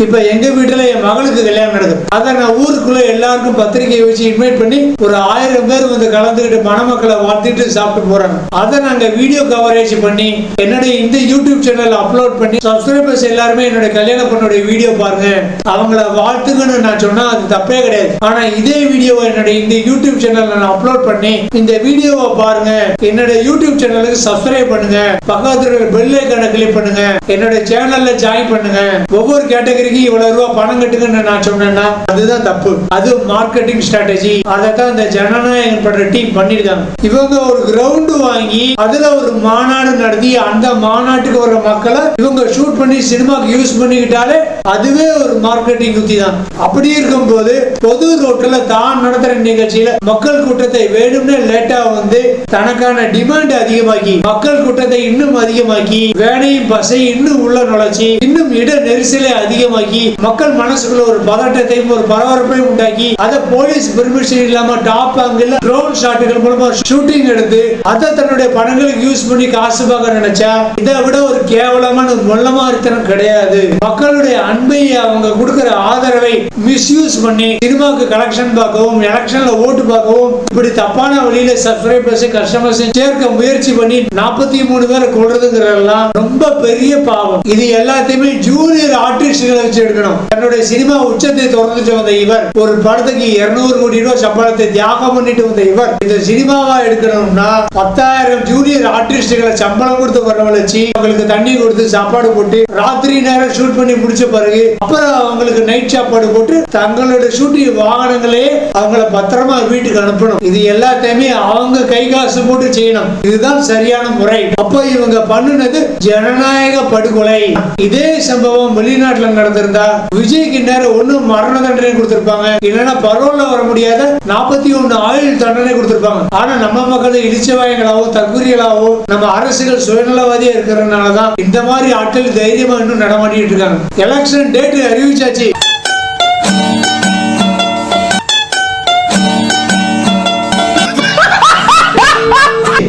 இப்ப எங்க வீட்டுல என் மகளுக்கு கல்யாணம் நடக்குது. அதை நான் ஊருக்குள்ள எல்லாருக்கும் பத்திரிகையை வச்சு இன்வைட் பண்ணி ஒரு 1000 பேர் வந்து கலந்துகிட்டு மணமக்களை வாழ்த்திட்டு சாப்பிட்டு போறாங்க. அதை நாங்க வீடியோ கவரேஜ் பண்ணி என்னுடைய இந்த யூடியூப் சேனல் அப்லோட் பண்ணி சப்ஸ்கிரைபர்ஸ் எல்லாருமே என்னுடைய கல்யாண பொண்ணுடைய வீடியோ பாருங்க, அவங்கள வாழ்த்துங்கன்னு நான் சொன்னா அது தப்பே கிடையாது. ஆனா இதே வீடியோவை என்னுடைய இந்த யூடியூப் சேனல்ல நான் அப்லோட் பண்ணி இந்த வீடியோவை பாருங்க, என்னுடைய யூடியூப் சேனலுக்கு சப்ஸ்கிரைப் பண்ணுங்க, பக்கத்துல பெல் ஐகானை கிளிக் பண்ணுங்க, என்னுடைய சேனல்ல ஜாயின் பண்ணுங்க, ஒவ்வொரு கேட்டகரிக்கு இவ்வளவு ரூபாய் பணம் கட்டுங்கன்னு நான் சொன்னேன்னா அதுதான் தப்பு. அது மார்க்கெட்டிங் ஸ்ட்ராட்டஜி. அதை தான் இந்த ஜனநாயகம் பண்ற டீம் பண்ணிருக்காங்க. இவங்க ஒரு கிரவுண்ட் வாங்கி அதுல ஒரு மாநாடு நடத்தி அந்த மாநாட்டுக்கு வர மக்களை இவங்க ஷூட் பண்ணி சினிமாக்கு யூஸ் பண்ணிக்கிட்டாலே அதுவே ஒரு மார்க்கெட்டிங் யுக்தி தான். அப்படி இருக்கும் போது பொது ரோட்ல தான் நடத்துற நிகழ்ச்சியில மக்கள் கூட்டத்தை வேணும்னே லேட்டா வந்து தனக்கான டிமாண்ட் அதிகமாக்கி மக்கள் கூட்டத்தை இன்னும் அதிகமாக்கி வேனையும் பசை இன்னும் உள்ள நுழைச்சி இன்னும் இட நெரிசலை அதிகமாக்கி மக்கள் மனசுக்குள்ள ஒரு பதட்டத்தையும் ஒரு பரபரப்பையும் உண்டாக்கி அதை போலீஸ் பெர்மிஷன் இல்லாம டாப் ஆங்கிள் ட்ரோன் ஷாட்டுகள் மூலமா ஷூட்டிங் எடுத்து அதை தன்னுடைய படங்களுக்கு யூஸ் பண்ணி காசு பார்க்க நினைச்சா இதை விட ஒரு கேவலமான ஒரு மொல்லமாரித்தனம் கிடையாது. மக்களுடைய அன்பை அவங்க கொடுக்கிற ஆதரவை மிஸ்யூஸ் பண்ணி சினிமாவுக்கு கலெக்ஷன் பார்க்கவும் எலெக்ஷன்ல ஓட்டு பார்க்கவும் இப்படி தப்பான வழியில சப்ஸ்கிரைபர்ஸ் கஸ்டமர்ஸ் சேர்க்க முயற்சி பண்ணி 43 பேரை கொள்றதுங்கிறதெல்லாம் ரொம்ப பெரிய பாவம். இது எல்லாத்தையுமே ஜூனியர் ஆர்டிஸ்ட்களை வச்சு எடுக்கணும். தன்னுடைய சினிமா உச்சத்தை தொடர்ந்துட்டு வந்த இவர் ஒரு படத்துக்கு 200 கோடி ரூபாய் சம்பளத்தை தியாகம் பண்ணிட்டு வந்த இவர் இந்த சினிமாவா எடுக்கணும்னா 10,000 ஜூனியர் ஆர்டிஸ்ட்களை சம்பளம் கொடுத்து வரவழைச்சு அவங்களுக்கு தண்ணி கொடுத்து சாப்பாடு போட்டு ராத்திரி நேரம் ஷூட் பண்ணி முடிச்ச பிறகு அப்புறம் அவங்களுக்கு நைட் சாப்பாடு போட்டு தங்களோட ஷூட்டிங் வாகனங்களே அவங்கள பத்திரமா வீட்டுக்கு அனுப்பணும். இது எல்லாத்தையுமே அவங்க கை காசு போட்டு செய்யணும். இதுதான் சரியான முறை. அப்ப இவங்க பண்ணுனது ஜனநாயக படுகொலை. இதே சம்பவம் வெளிநாட்டுல நடந்திருந்தா விஜய்க்கு நேரம் ஒண்ணு மரண தண்டனை கொடுத்திருப்பாங்க, இல்லைன்னா பரோல்ல வர முடியாத 41 ஆயுள் தண்டனை கொடுத்திருப்பாங்க. ஆனா நம்ம மக்கள் இழிச்சவாயங்களாவோ தற்குறிகளாவோ நம்ம அரசுகள் சுயநலவாதியா இருக்கிறதுனாலதான் இந்த மாதிரி ஆட்கள் தைரியமா இன்னும் நடமாட்டிட்டு இருக்காங்க. எலெக்ஷன் டேட் அறிவிச்சாச்சு.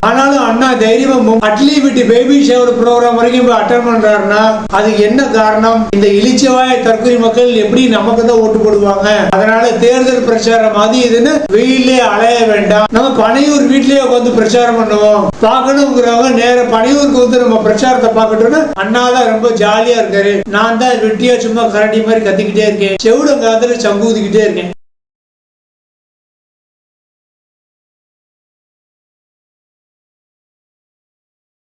ஆனாலும் அண்ணா தைரியமா அட்லி விட்டு பேபி ஷவர் ப்ரோக்ராம் வரைக்கும் போய் அட்டெண்ட் பண்றாருன்னா அதுக்கு என்ன காரணம்? இந்த இழிச்சவாய தற்கொலை மக்கள் எப்படி நமக்கு தான் ஓட்டு போடுவாங்க. அதனால தேர்தல் பிரச்சாரம் அது இதுன்னு வெயிலே அலைய வேண்டாம், நம்ம பனையூர் வீட்லயே உட்காந்து பிரச்சாரம் பண்ணுவோம். பார்க்கணுங்கிறவங்க நேர பனையூருக்கு வந்து நம்ம பிரச்சாரத்தை பார்க்கட்டும்னு அண்ணா தான் ரொம்ப ஜாலியா இருக்காரு. நான் தான் வெட்டியா சும்மா கரடி மாதிரி கத்திக்கிட்டே இருக்கேன், செவுடங்காத்துல சங்கூதிக்கிட்டே இருக்கேன்.